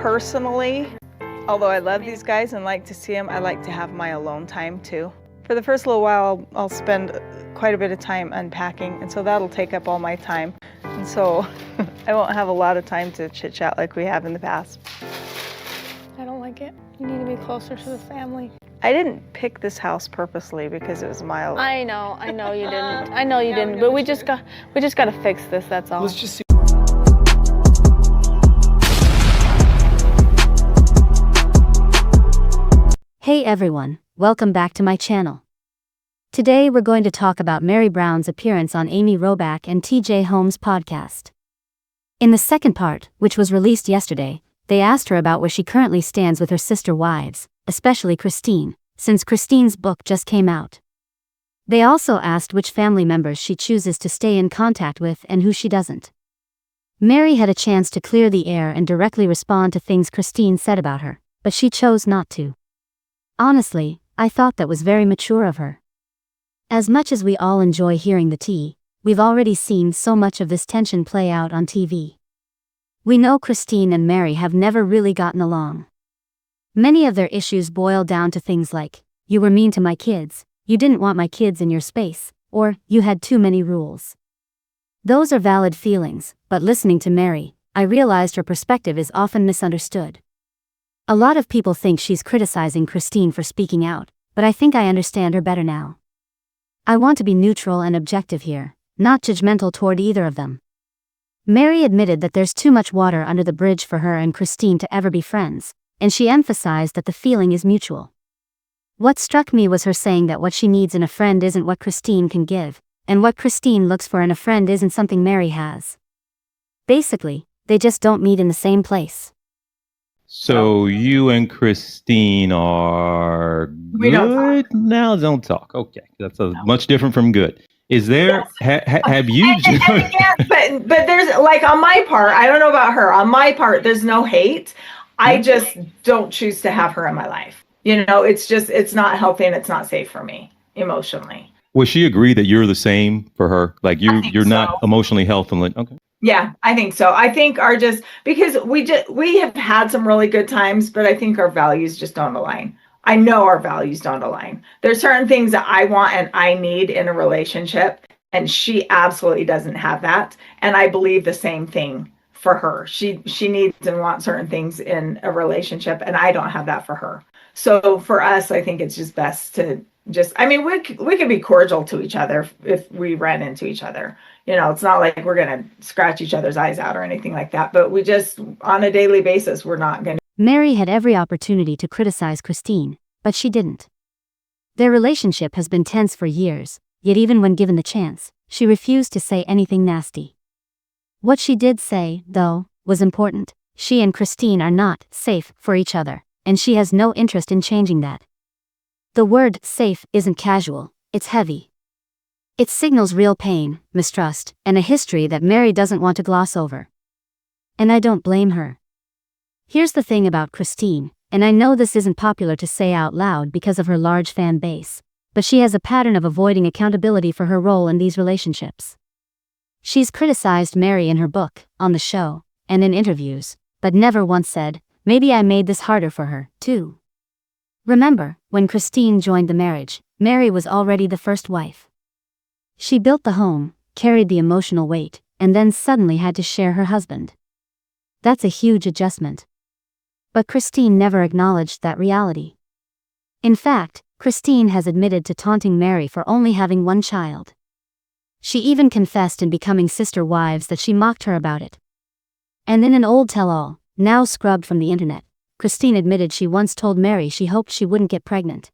Personally, although I love these guys and like to see them, I like to have my alone time too. For the first little while, I'll spend quite a bit of time unpacking, and so that'll take up all my time. And so I won't have a lot of time to chit-chat like we have in the past. I don't like it. You need to be closer to the family. I didn't pick this house purposely because it was mild. I know you didn't. I know you didn't, but we just got to fix this, that's all. Let's just see. Hey everyone, welcome back to my channel. Today we're going to talk about Meri Brown's appearance on Amy Robach and TJ Holmes' podcast. In the second part, which was released yesterday, they asked her about where she currently stands with her sister wives, especially Christine, since Christine's book just came out. They also asked which family members she chooses to stay in contact with and who she doesn't. Meri had a chance to clear the air and directly respond to things Christine said about her, but she chose not to. Honestly, I thought that was very mature of her. As much as we all enjoy hearing the tea, we've already seen so much of this tension play out on TV. We know Christine and Meri have never really gotten along. Many of their issues boil down to things like, you were mean to my kids, you didn't want my kids in your space, or you had too many rules. Those are valid feelings, but listening to Meri, I realized her perspective is often misunderstood. A lot of people think she's criticizing Christine for speaking out, but I think I understand her better now. I want to be neutral and objective here, not judgmental toward either of them. Meri admitted that there's too much water under the bridge for her and Christine to ever be friends, and she emphasized that the feeling is mutual. What struck me was her saying that what she needs in a friend isn't what Christine can give, and what Christine looks for in a friend isn't something Meri has. Basically, they just don't meet in the same place. So you and Christine are We don't good? Now don't talk. Okay, that's much different from good. Is there, have you? And again, but there's, like, on my part, I don't know about her, on my part, there's no hate. I just don't choose to have her in my life. You know, it's not healthy and it's not safe for me emotionally. Will she agree that you're the same for her? Like you're not emotionally healthy? Okay. Yeah, I think so. I think because we have had some really good times, but I think our values just don't align. I know our values don't align. There's certain things that I want and I need in a relationship, and she absolutely doesn't have that. And I believe the same thing for her. She needs and wants certain things in a relationship, and I don't have that for her. So for us, I think it's just best to we could be cordial to each other if we ran into each other. You know, it's not like we're going to scratch each other's eyes out or anything like that, but we just, on a daily basis, we're not going to. Meri had every opportunity to criticize Christine, but she didn't. Their relationship has been tense for years, yet even when given the chance, she refused to say anything nasty. What she did say, though, was important. She and Christine are not safe for each other, and she has no interest in changing that. The word safe isn't casual, it's heavy. It signals real pain, mistrust, and a history that Meri doesn't want to gloss over. And I don't blame her. Here's the thing about Christine, and I know this isn't popular to say out loud because of her large fan base, but she has a pattern of avoiding accountability for her role in these relationships. She's criticized Meri in her book, on the show, and in interviews, but never once said, maybe I made this harder for her, too. Remember, when Christine joined the marriage, Meri was already the first wife. She built the home, carried the emotional weight, and then suddenly had to share her husband. That's a huge adjustment. But Christine never acknowledged that reality. In fact, Christine has admitted to taunting Meri for only having one child. She even confessed in Becoming Sister Wives that she mocked her about it. And in an old tell-all, now scrubbed from the internet, Christine admitted she once told Meri she hoped she wouldn't get pregnant.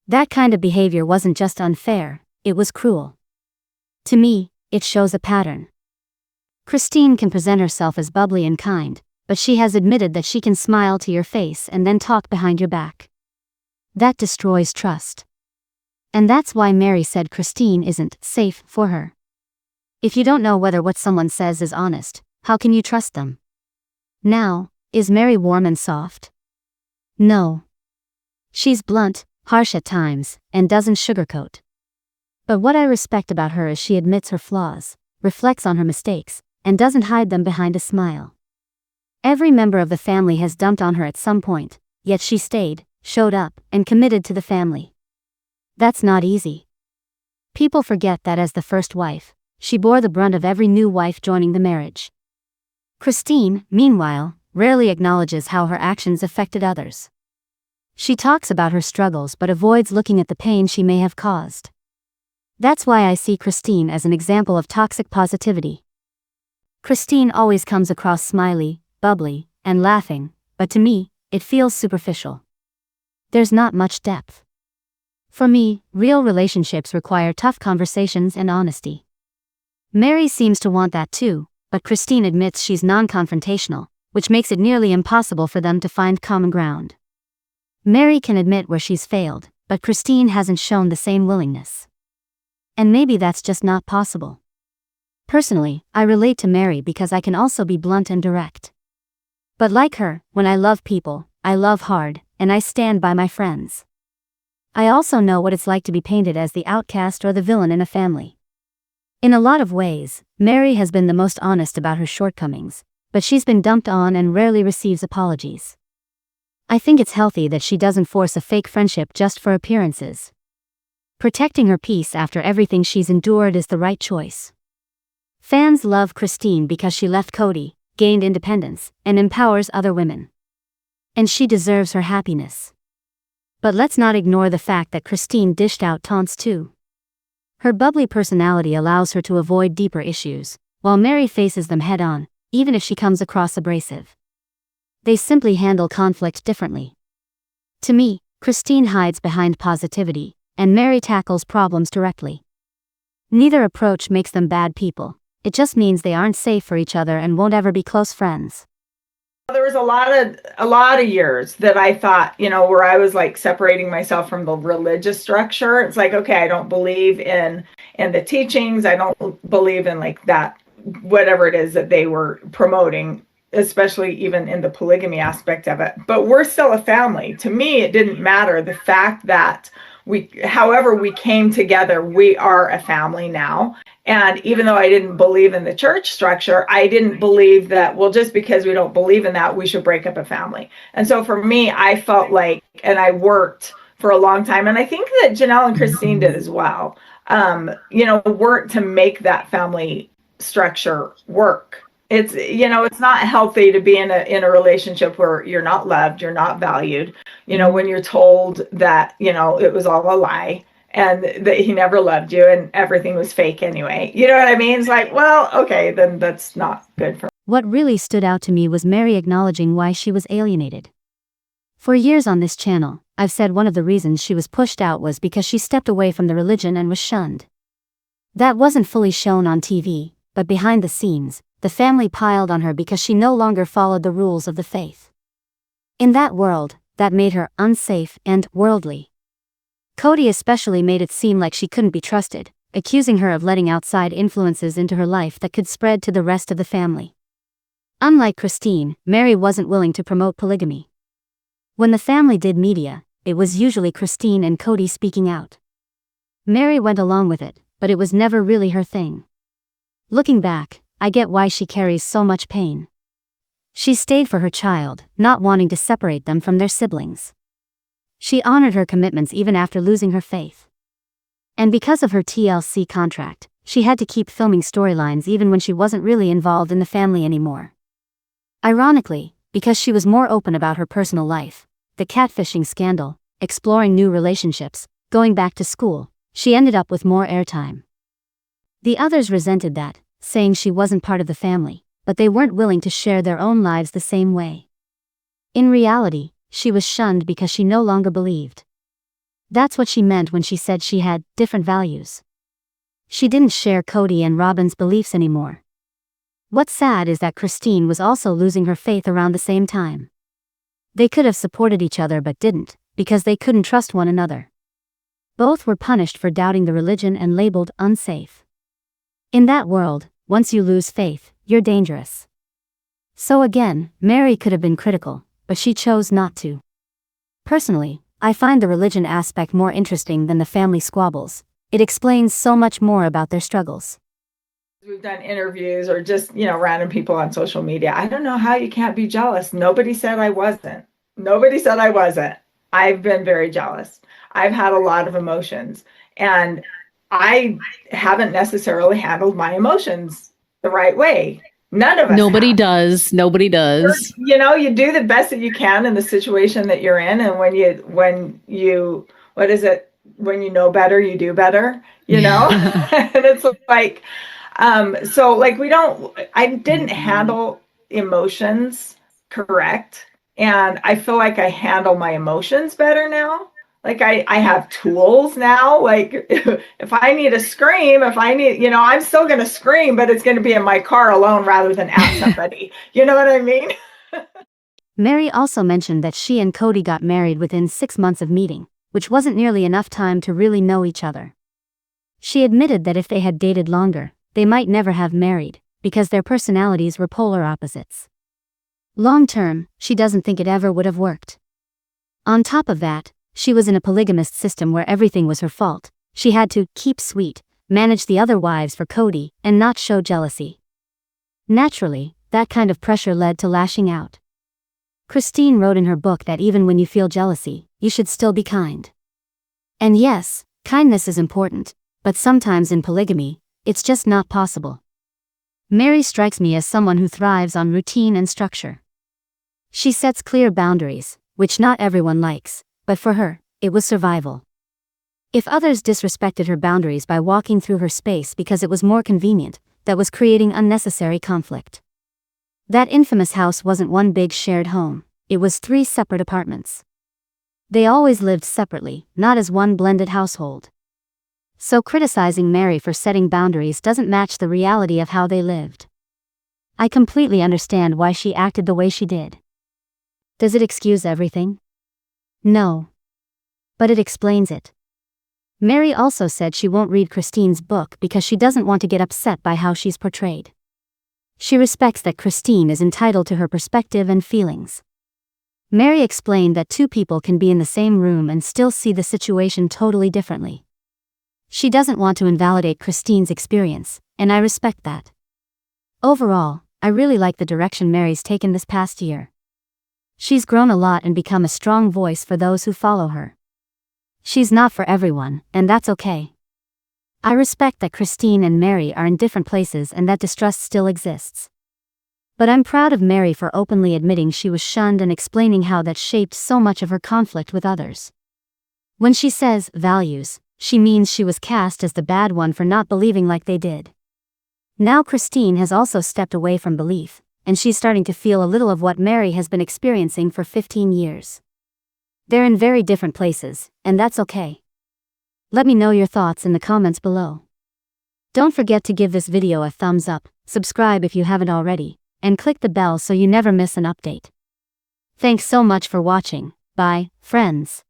That kind of behavior wasn't just unfair, it was cruel. To me, it shows a pattern. Christine can present herself as bubbly and kind, but she has admitted that she can smile to your face and then talk behind your back. That destroys trust. And that's why Meri said Christine isn't safe for her. If you don't know whether what someone says is honest, how can you trust them? Now, is Meri warm and soft? No. She's blunt, harsh at times, and doesn't sugarcoat. But what I respect about her is she admits her flaws, reflects on her mistakes, and doesn't hide them behind a smile. Every member of the family has dumped on her at some point, yet she stayed, showed up, and committed to the family. That's not easy. People forget that as the first wife, she bore the brunt of every new wife joining the marriage. Christine, meanwhile, rarely acknowledges how her actions affected others. She talks about her struggles but avoids looking at the pain she may have caused. That's why I see Christine as an example of toxic positivity. Christine always comes across smiley, bubbly, and laughing, but to me, it feels superficial. There's not much depth. For me, real relationships require tough conversations and honesty. Meri seems to want that too, but Christine admits she's non-confrontational, which makes it nearly impossible for them to find common ground. Meri can admit where she's failed, but Christine hasn't shown the same willingness. And maybe that's just not possible. Personally, I relate to Meri because I can also be blunt and direct. But like her, when I love people, I love hard, and I stand by my friends. I also know what it's like to be painted as the outcast or the villain in a family. In a lot of ways, Meri has been the most honest about her shortcomings, but she's been dumped on and rarely receives apologies. I think it's healthy that she doesn't force a fake friendship just for appearances. Protecting her peace after everything she's endured is the right choice. Fans love Christine because she left Kody, gained independence, and empowers other women. And she deserves her happiness. But let's not ignore the fact that Christine dished out taunts too. Her bubbly personality allows her to avoid deeper issues, while Meri faces them head-on, even if she comes across abrasive. They simply handle conflict differently. To me, Christine hides behind positivity, and Meri tackles problems directly. Neither approach makes them bad people. It just means they aren't safe for each other and won't ever be close friends. There was a lot of years that I thought, where I was like separating myself from the religious structure. It's like, okay, I don't believe in the teachings. I don't believe in like that, whatever it is that they were promoting, especially even in the polygamy aspect of it. But we're still a family. To me, it didn't matter the fact that however we came together, we are a family now. And even though I didn't believe in the church structure, I didn't believe that, well, just because we don't believe in that, we should break up a family. And so for me, I felt like, and I worked for a long time, and I think that Janelle and Christine did as well, work to make that family structure work. It's not healthy to be in a relationship where you're not loved, you're not valued, when you're told that, it was all a lie and that he never loved you and everything was fake anyway. You know what I mean? It's like, well, okay, then that's not good for me. What really stood out to me was Meri acknowledging why she was alienated. For years on this channel, I've said one of the reasons she was pushed out was because she stepped away from the religion and was shunned. That wasn't fully shown on TV, but behind the scenes, the family piled on her because she no longer followed the rules of the faith. In that world, that made her unsafe and worldly. Kody especially made it seem like she couldn't be trusted, accusing her of letting outside influences into her life that could spread to the rest of the family. Unlike Christine, Meri wasn't willing to promote polygamy. When the family did media, it was usually Christine and Kody speaking out. Meri went along with it, but it was never really her thing. Looking back, I get why she carries so much pain. She stayed for her child, not wanting to separate them from their siblings. She honored her commitments even after losing her faith. And because of her TLC contract, she had to keep filming storylines even when she wasn't really involved in the family anymore. Ironically, because she was more open about her personal life, the catfishing scandal, exploring new relationships, going back to school, she ended up with more airtime. The others resented that, saying she wasn't part of the family, but they weren't willing to share their own lives the same way. In reality, she was shunned because she no longer believed. That's what she meant when she said she had different values. She didn't share Kody and Robyn's beliefs anymore. What's sad is that Christine was also losing her faith around the same time. They could have supported each other but didn't, because they couldn't trust one another. Both were punished for doubting the religion and labeled unsafe. In that world, once you lose faith, you're dangerous. So again, Meri could have been critical, but she chose not to. Personally, I find the religion aspect more interesting than the family squabbles. It explains so much more about their struggles. We've done interviews or just, random people on social media. I don't know how you can't be jealous. Nobody said I wasn't. Nobody said I wasn't. I've been very jealous. I've had a lot of emotions, and I haven't necessarily handled my emotions the right way. None of us Nobody have. does. Nobody does. You do the best that you can in the situation that you're in, and what is it? When you know better, you do better, and it's like, so like I didn't handle emotions correct. And I feel like I handle my emotions better now. Like I have tools now. Like if I need to scream, I'm still going to scream, but it's going to be in my car alone rather than at somebody. You know what I mean? Meri also mentioned that she and Kody got married within 6 months of meeting, which wasn't nearly enough time to really know each other. She admitted that if they had dated longer, they might never have married, because their personalities were polar opposites. Long term, she doesn't think it ever would have worked. On top of that, she was in a polygamous system where everything was her fault. She had to keep sweet, manage the other wives for Kody, and not show jealousy. Naturally, that kind of pressure led to lashing out. Christine wrote in her book that even when you feel jealousy, you should still be kind. And yes, kindness is important, but sometimes in polygamy, it's just not possible. Meri strikes me as someone who thrives on routine and structure. She sets clear boundaries, which not everyone likes, but for her, it was survival. If others disrespected her boundaries by walking through her space because it was more convenient, that was creating unnecessary conflict. That infamous house wasn't one big shared home, it was 3 separate apartments. They always lived separately, not as one blended household. So criticizing Meri for setting boundaries doesn't match the reality of how they lived. I completely understand why she acted the way she did. Does it excuse everything? No. But it explains it. Meri also said she won't read Christine's book because she doesn't want to get upset by how she's portrayed. She respects that Christine is entitled to her perspective and feelings. Meri explained that 2 people can be in the same room and still see the situation totally differently. She doesn't want to invalidate Christine's experience, and I respect that. Overall, I really like the direction Meri's taken this past year. She's grown a lot and become a strong voice for those who follow her. She's not for everyone, and that's okay. I respect that Christine and Meri are in different places and that distrust still exists. But I'm proud of Meri for openly admitting she was shunned and explaining how that shaped so much of her conflict with others. When she says values, she means she was cast as the bad one for not believing like they did. Now Christine has also stepped away from belief, and she's starting to feel a little of what Meri has been experiencing for 15 years. They're in very different places, and that's okay. Let me know your thoughts in the comments below. Don't forget to give this video a thumbs up, subscribe if you haven't already, and click the bell so you never miss an update. Thanks so much for watching. Bye, friends.